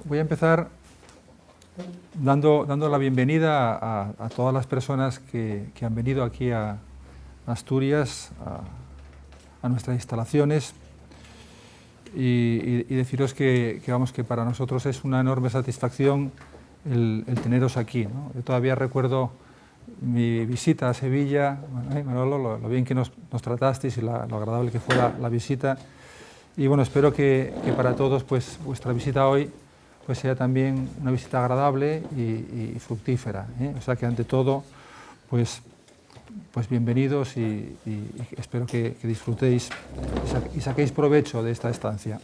voy a empezar dando la bienvenida a todas las personas que han venido aquí a Asturias, a nuestras instalaciones, y deciros que para nosotros es una enorme satisfacción el teneros aquí, ¿no? Yo todavía recuerdo mi visita a Sevilla, Manolo, lo bien que nos tratasteis y lo agradable que fue la visita. Y bueno, espero que para todos pues, vuestra visita hoy pues, sea también una visita agradable y fructífera, ¿eh? O sea que ante todo, pues bienvenidos y espero que disfrutéis y saquéis provecho de esta estancia.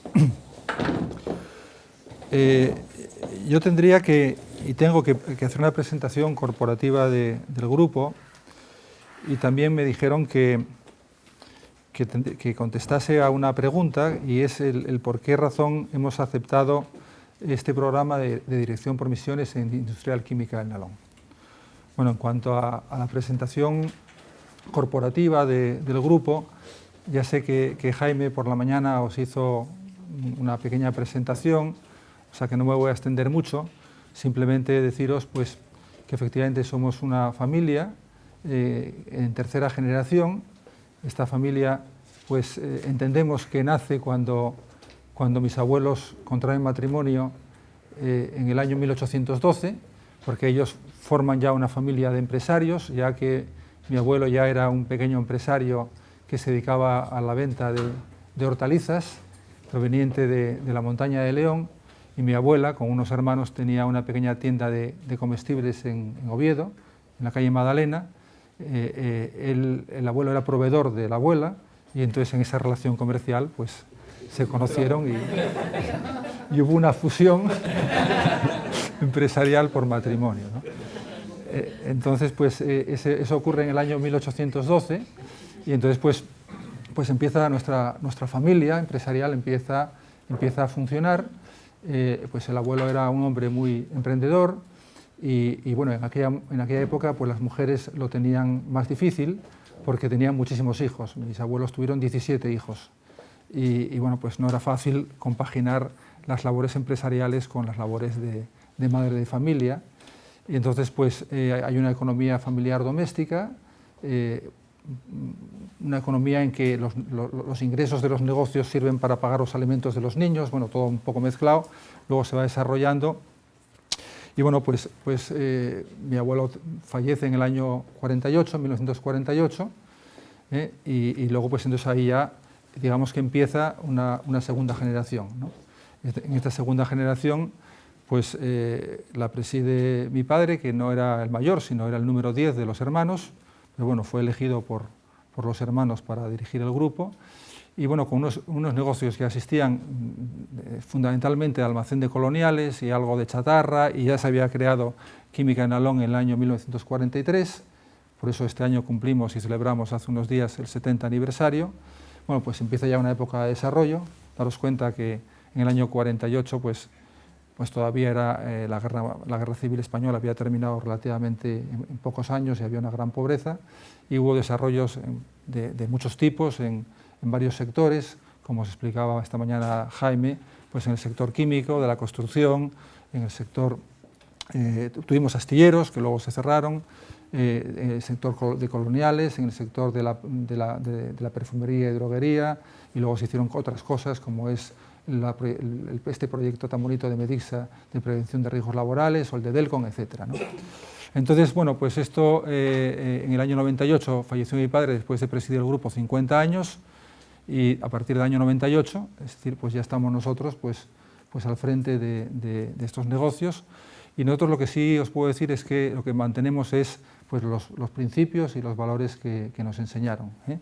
Yo tendría tengo que hacer una presentación corporativa del grupo, y también me dijeron que contestase a una pregunta, y es el por qué razón hemos aceptado este programa de dirección por misiones en Industrial Química del Nalón. Bueno, en cuanto a la presentación corporativa del grupo, ya sé que Jaime por la mañana os hizo una pequeña presentación, o sea que no me voy a extender mucho, simplemente deciros pues, que efectivamente somos una familia en tercera generación. Esta familia pues, entendemos que nace cuando mis abuelos contraen matrimonio en el año 1812, porque ellos forman ya una familia de empresarios, ya que mi abuelo ya era un pequeño empresario que se dedicaba a la venta de hortalizas, proveniente de la montaña de León, y mi abuela, con unos hermanos, tenía una pequeña tienda de comestibles en Oviedo, en la calle Magdalena. El abuelo era proveedor de la abuela, y entonces en esa relación comercial pues, se conocieron y hubo una fusión empresarial por matrimonio, ¿no? Entonces, pues, eso ocurre en el año 1812, y entonces pues empieza nuestra familia empresarial, empieza a funcionar. Pues el abuelo era un hombre muy emprendedor, y bueno, en aquella época pues las mujeres lo tenían más difícil porque tenían muchísimos hijos. Mis abuelos tuvieron 17 hijos, y bueno, pues no era fácil compaginar las labores empresariales con las labores de madre de familia. Y entonces pues hay una economía familiar doméstica, una economía en que los ingresos de los negocios sirven para pagar los alimentos de los niños, bueno, todo un poco mezclado, luego se va desarrollando. Y bueno, pues mi abuelo fallece en el año 48, 1948, y luego pues entonces ahí ya, digamos que empieza una segunda generación, ¿no? En esta segunda generación pues la preside mi padre, que no era el mayor, sino era el número 10 de los hermanos, pero bueno, fue elegido por los hermanos para dirigir el grupo, y bueno, con unos negocios que asistían fundamentalmente a almacén de coloniales y algo de chatarra, y ya se había creado Química en Nalón en el año 1943, por eso este año cumplimos y celebramos hace unos días el 70 aniversario. Bueno, pues empieza ya una época de desarrollo. Daros cuenta que en el año 48 pues todavía era la guerra civil española había terminado relativamente en pocos años, y había una gran pobreza, y hubo desarrollos de muchos tipos en varios sectores, como os explicaba esta mañana Jaime, pues en el sector químico, de la construcción, en el sector, tuvimos astilleros que luego se cerraron, en el sector de coloniales, en el sector de la perfumería y droguería, y luego se hicieron otras cosas como es este proyecto tan bonito de Medixa de prevención de riesgos laborales, o el de Delcon, etcétera, ¿no? Entonces, bueno, pues esto en el año 98 falleció mi padre después de presidir el grupo 50 años, y a partir del año 98, es decir, pues ya estamos nosotros pues al frente de estos negocios, y nosotros lo que sí os puedo decir es que lo que mantenemos es pues los principios y los valores que nos enseñaron, ¿eh?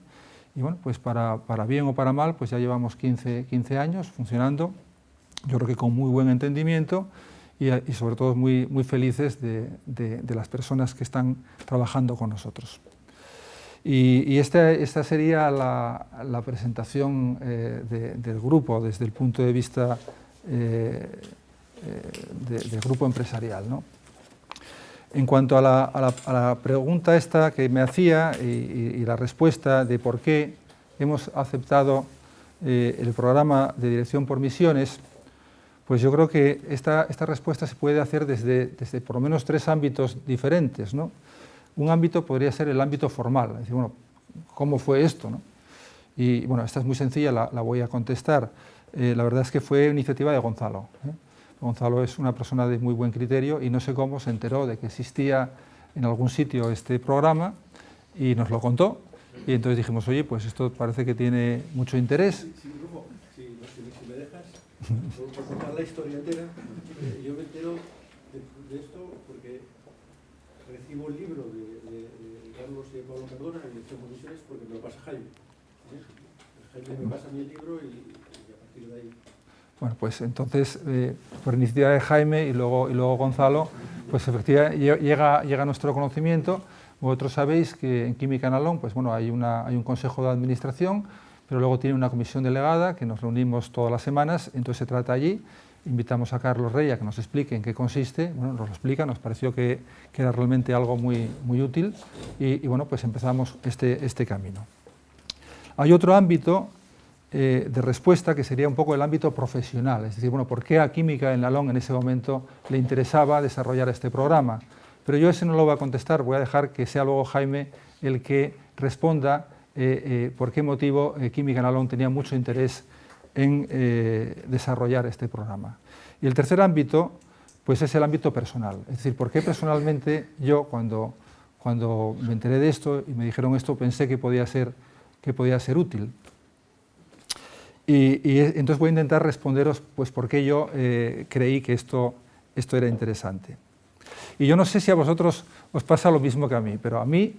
Y bueno, pues para bien o para mal, pues ya llevamos 15 años funcionando, yo creo que con muy buen entendimiento, y sobre todo muy felices de las personas que están trabajando con nosotros. Y esta sería la presentación del grupo desde el punto de vista del grupo empresarial, ¿no? En cuanto a la pregunta esta que me hacía y la respuesta de por qué hemos aceptado el programa de dirección por misiones, Pues yo creo que esta respuesta se puede hacer desde por lo menos 3 ámbitos diferentes, ¿no? Un ámbito podría ser el ámbito formal, es decir, bueno, ¿cómo fue esto, no? Y bueno, esta es muy sencilla, la voy a contestar. La verdad es que fue iniciativa de Gonzalo, ¿eh? Gonzalo es una persona de muy buen criterio y no sé cómo se enteró de que existía en algún sitio este programa y nos lo contó. Y entonces dijimos, oye, pues esto parece que tiene mucho interés. Sí, Rufo, si me dejas, por contar la historia entera, yo me entero de esto porque recibo el libro de Carlos y de Pablo Cardona y de Misiones porque me lo pasa Jaime. Jaime me pasa a mí el libro y a partir de ahí... Bueno, pues entonces, por iniciativa de Jaime y luego Gonzalo, pues efectivamente llega a nuestro conocimiento. Vosotros sabéis que en Química en Alón, pues bueno, hay un consejo de administración, pero luego tiene una comisión delegada que nos reunimos todas las semanas, entonces se trata allí, invitamos a Carlos Rey a que nos explique en qué consiste, bueno, nos lo explica, nos pareció que era realmente algo muy útil y bueno, pues empezamos este camino. Hay otro ámbito de respuesta que sería un poco el ámbito profesional, es decir, bueno, ¿por qué a Química en Alón en ese momento le interesaba desarrollar este programa? Pero yo ese no lo voy a contestar, voy a dejar que sea luego Jaime el que responda por qué motivo Química en Alón tenía mucho interés en desarrollar este programa. Y el tercer ámbito, pues es el ámbito personal, es decir, por qué personalmente yo cuando me enteré de esto y me dijeron esto pensé que podía ser útil. Y entonces voy a intentar responderos pues por qué yo creí que esto era interesante. Y yo no sé si a vosotros os pasa lo mismo que a mí, pero a mí,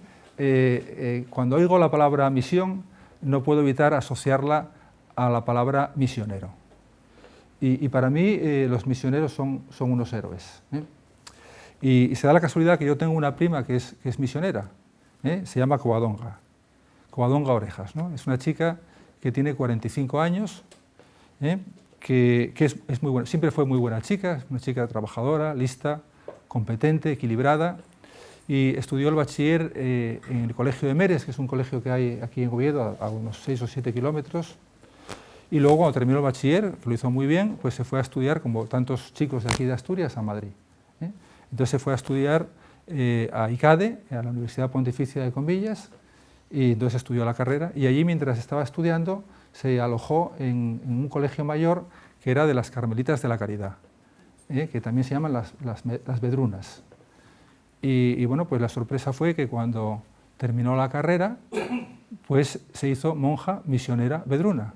cuando oigo la palabra misión, no puedo evitar asociarla a la palabra misionero. Y para mí los misioneros son unos héroes, ¿eh? Y se da la casualidad que yo tengo una prima que es misionera, ¿eh? Se llama Covadonga Orejas, ¿no? Es una chica que tiene 45 años, que es muy buena, siempre fue muy buena chica, es una chica trabajadora, lista, competente, equilibrada, y estudió el bachiller en el Colegio de Meres, que es un colegio que hay aquí en Oviedo, a unos 6 o 7 kilómetros, y luego cuando terminó el bachiller, que lo hizo muy bien, pues se fue a estudiar, como tantos chicos de aquí de Asturias, a Madrid, ¿eh? Entonces se fue a estudiar a ICADE, a la Universidad Pontificia de Comillas, y entonces estudió la carrera, y allí mientras estaba estudiando se alojó en un colegio mayor que era de las Carmelitas de la Caridad, que también se llaman las Vedrunas. Y bueno, pues la sorpresa fue que cuando terminó la carrera, pues se hizo monja misionera vedruna,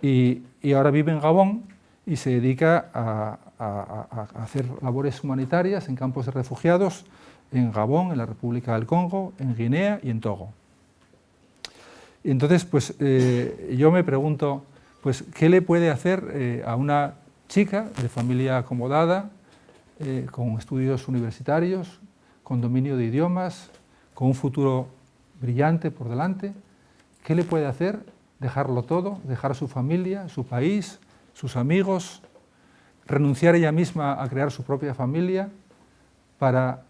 y ahora vive en Gabón y se dedica a hacer labores humanitarias en campos de refugiados en Gabón, en la República del Congo, en Guinea y en Togo. Y entonces, pues yo me pregunto, pues, ¿qué le puede hacer a una chica de familia acomodada, con estudios universitarios, con dominio de idiomas, con un futuro brillante por delante? ¿Qué le puede hacer? Dejarlo todo, dejar a su familia, su país, sus amigos, renunciar ella misma a crear su propia familia para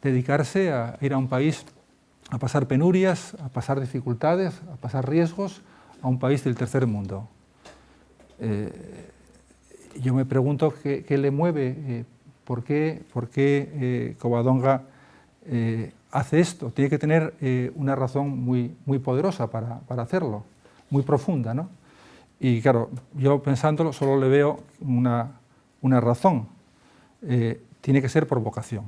dedicarse a ir a un país a pasar penurias, a pasar dificultades, a pasar riesgos, a un país del tercer mundo. Yo me pregunto qué le mueve, por qué Covadonga hace esto. Tiene que tener una razón muy poderosa para hacerlo, muy profunda, ¿no? Y claro, yo pensándolo solo le veo una razón. Tiene que ser por vocación,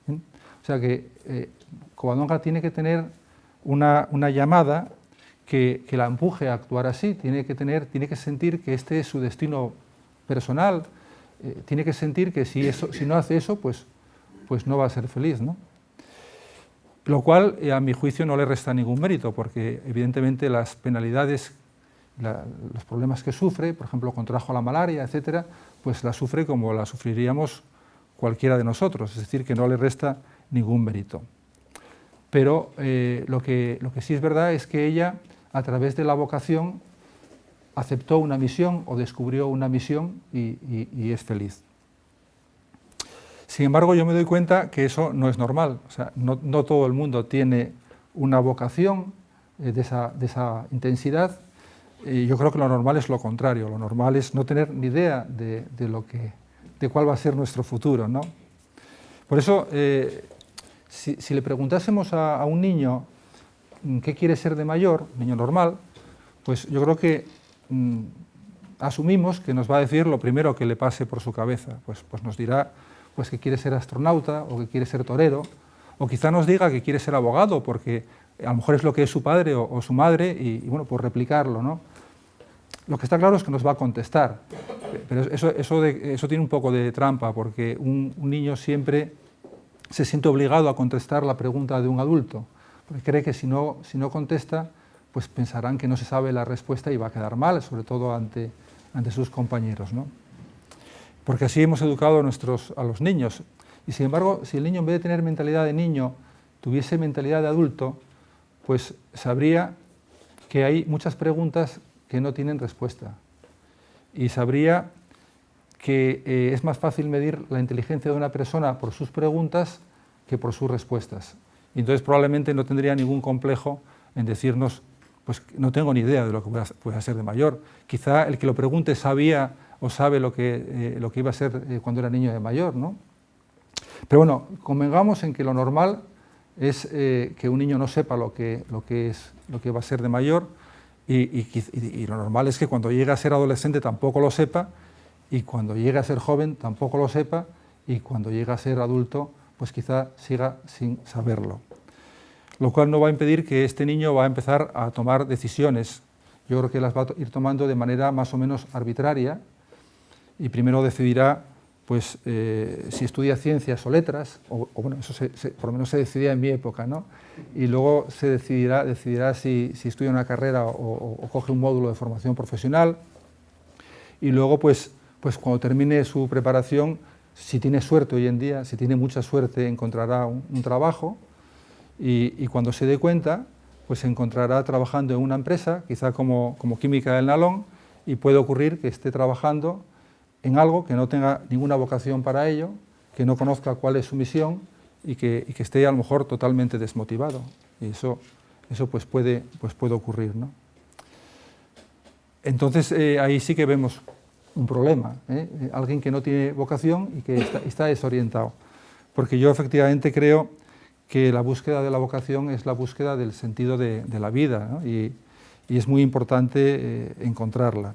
¿eh? O sea que Covadonga tiene que tener una llamada que la empuje a actuar así, tiene que sentir que este es su destino personal, tiene que sentir que si no hace eso, pues no va a ser feliz, ¿no? Lo cual, a mi juicio, no le resta ningún mérito, porque evidentemente las penalidades, los problemas que sufre, por ejemplo, contrajo la malaria, etcétera, pues la sufre como la sufriríamos cualquiera de nosotros, es decir, que no le resta ningún mérito. Pero lo que sí es verdad es que ella, a través de la vocación, aceptó una misión o descubrió una misión y es feliz. Sin embargo, yo me doy cuenta que eso no es normal. O sea, no todo el mundo tiene una vocación de esa intensidad. yo creo que lo normal es lo contrario, lo normal es no tener ni idea de cuál va a ser nuestro futuro, ¿no? Por eso, si le preguntásemos a un niño qué quiere ser de mayor, un niño normal, pues yo creo que asumimos que nos va a decir lo primero que le pase por su cabeza, pues nos dirá pues, que quiere ser astronauta o que quiere ser torero, o quizá nos diga que quiere ser abogado porque a lo mejor es lo que es su padre o su madre y bueno, pues replicarlo, ¿no? Lo que está claro es que nos va a contestar, pero eso tiene un poco de trampa porque un niño siempre se siente obligado a contestar la pregunta de un adulto, porque cree que si no contesta, pues pensarán que no se sabe la respuesta y va a quedar mal, sobre todo ante sus compañeros, ¿no? Porque así hemos educado a los niños. Y sin embargo, si el niño en vez de tener mentalidad de niño tuviese mentalidad de adulto, pues sabría que hay muchas preguntas que no tienen respuesta. Y sabría que es más fácil medir la inteligencia de una persona por sus preguntas que por sus respuestas. Y entonces probablemente no tendría ningún complejo en decirnos, pues no tengo ni idea de lo que voy a ser de mayor. Quizá el que lo pregunte sabía o sabe lo que iba a ser cuando era niño de mayor, ¿no? Pero bueno, convengamos en que lo normal es que un niño no sepa lo que va a ser de mayor y lo normal es que cuando llegue a ser adolescente tampoco lo sepa y cuando llegue a ser joven tampoco lo sepa y cuando llegue a ser adulto pues quizá siga sin saberlo. Lo cual no va a impedir que este niño va a empezar a tomar decisiones. Yo creo que las va a ir tomando de manera más o menos arbitraria y primero decidirá pues, si estudia ciencias o letras, o bueno, eso por lo menos se decidía en mi época, ¿no? Y luego se decidirá si estudia una carrera o coge un módulo de formación profesional y luego pues cuando termine su preparación, si tiene suerte hoy en día, si tiene mucha suerte, encontrará un trabajo y cuando se dé cuenta, pues se encontrará trabajando en una empresa, quizá como química del nalón, y puede ocurrir que esté trabajando en algo que no tenga ninguna vocación para ello, que no conozca cuál es su misión y que esté a lo mejor totalmente desmotivado. Y eso pues puede ocurrir, ¿no? Entonces ahí sí que vemos un problema, alguien que no tiene vocación y que está desorientado. Porque yo efectivamente creo que la búsqueda de la vocación es la búsqueda del sentido de la vida, ¿no? Y es muy importante encontrarla.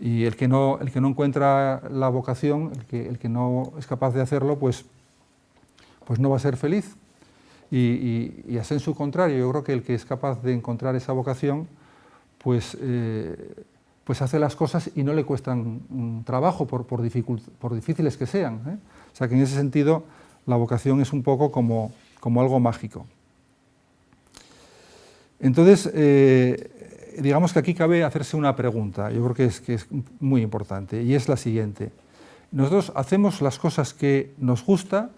Y el que no encuentra la vocación, el que no es capaz de hacerlo, pues no va a ser feliz. Y a sensu contrario, yo creo que el que es capaz de encontrar esa vocación, pues hace las cosas y no le cuestan trabajo, por difíciles que sean, ¿eh? O sea que en ese sentido la vocación es un poco como algo mágico. Entonces, digamos que aquí cabe hacerse una pregunta, yo creo que es muy importante, y es la siguiente. ¿Nosotros hacemos las cosas que nos gustan,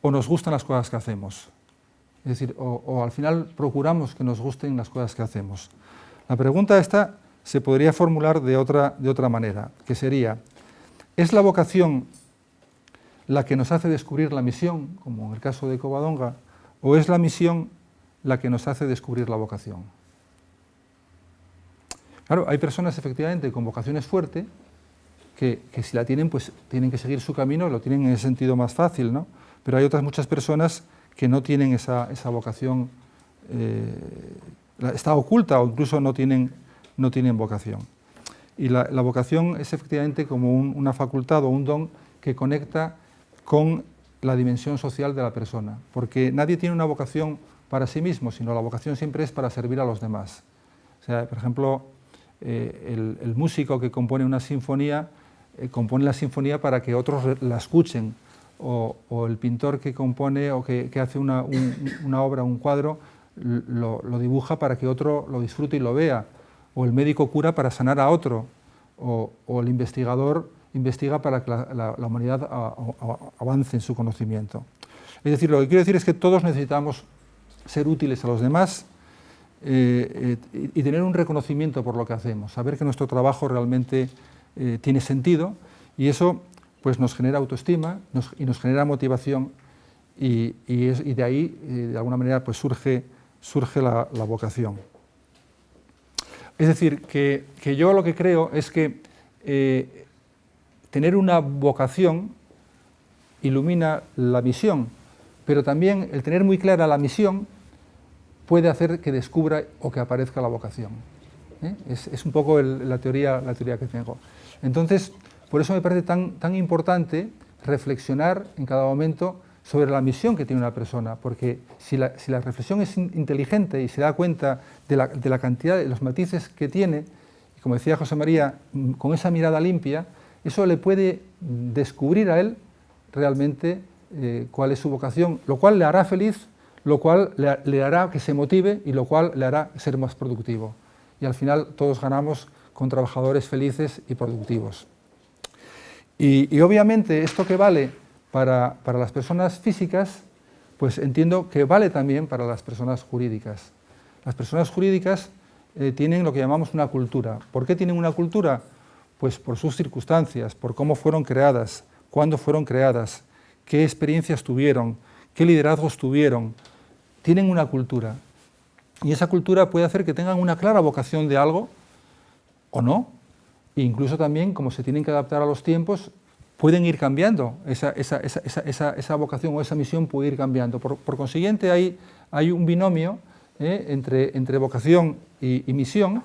o nos gustan las cosas que hacemos? Es decir, o al final procuramos que nos gusten las cosas que hacemos. La pregunta esta se podría formular de otra manera, que sería, ¿es la vocación la que nos hace descubrir la misión, como en el caso de Covadonga, o es la misión la que nos hace descubrir la vocación? Claro, hay personas efectivamente con vocaciones fuertes que si la tienen, pues tienen que seguir su camino, lo tienen en ese sentido más fácil, ¿no? Pero hay otras muchas personas que no tienen esa vocación, está oculta o incluso no tienen vocación. Y la vocación es efectivamente como una facultad o un don que conecta con la dimensión social de la persona, porque nadie tiene una vocación para sí mismo, sino la vocación siempre es para servir a los demás. O sea, por ejemplo, el músico que compone una sinfonía, compone la sinfonía para que otros la escuchen, o el pintor que compone o que hace una obra, un cuadro, lo dibuja para que otro lo disfrute y lo vea, o el médico cura para sanar a otro, o el investigador investiga para que la humanidad avance en su conocimiento. Es decir, lo que quiero decir es que todos necesitamos ser útiles a los demás y tener un reconocimiento por lo que hacemos, saber que nuestro trabajo realmente tiene sentido, y eso pues nos genera autoestima y nos genera motivación, y de ahí, de alguna manera, pues surge la vocación. Es decir, que yo lo que creo es que tener una vocación ilumina la misión, pero también el tener muy clara la misión puede hacer que descubra o que aparezca la vocación. Es un poco la teoría que tengo. Entonces, por eso me parece tan importante reflexionar en cada momento sobre la misión que tiene una persona, porque si la reflexión es inteligente y se da cuenta de la cantidad, de los matices que tiene, y como decía José María, con esa mirada limpia, eso le puede descubrir a él realmente cuál es su vocación, lo cual le hará feliz, lo cual le hará que se motive y lo cual le hará ser más productivo. Y al final todos ganamos con trabajadores felices y productivos. Y obviamente esto que vale para las personas físicas, pues entiendo que vale también para las personas jurídicas. Las personas jurídicas tienen lo que llamamos una cultura. ¿Por qué tienen una cultura? Pues por sus circunstancias, por cómo fueron creadas, cuándo fueron creadas, qué experiencias tuvieron, qué liderazgos tuvieron. Tienen una cultura. Y esa cultura puede hacer que tengan una clara vocación de algo o no. E incluso también, como se tienen que adaptar a los tiempos, pueden ir cambiando. Esa vocación o esa misión puede ir cambiando. Por consiguiente, hay un binomio entre vocación y misión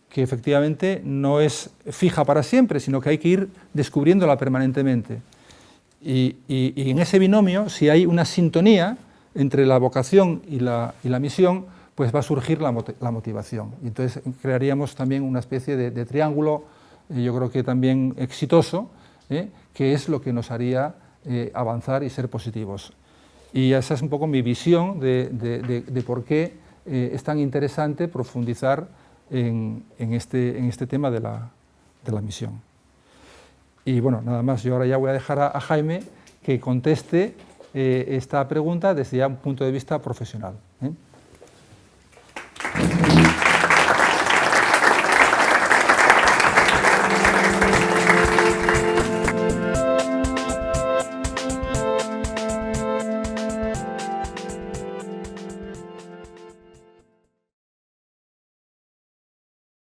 que efectivamente no es fija para siempre, sino que hay que ir descubriéndola permanentemente. Y en ese binomio, si hay una sintonía entre la vocación y la misión, pues va a surgir la motivación. Y entonces crearíamos también una especie de triángulo, yo creo que también exitoso, que es lo que nos haría avanzar y ser positivos. Y esa es un poco mi visión de por qué es tan interesante profundizar en este tema de la misión. Y bueno, nada más, yo ahora ya voy a dejar a Jaime que conteste esta pregunta desde ya un punto de vista profesional.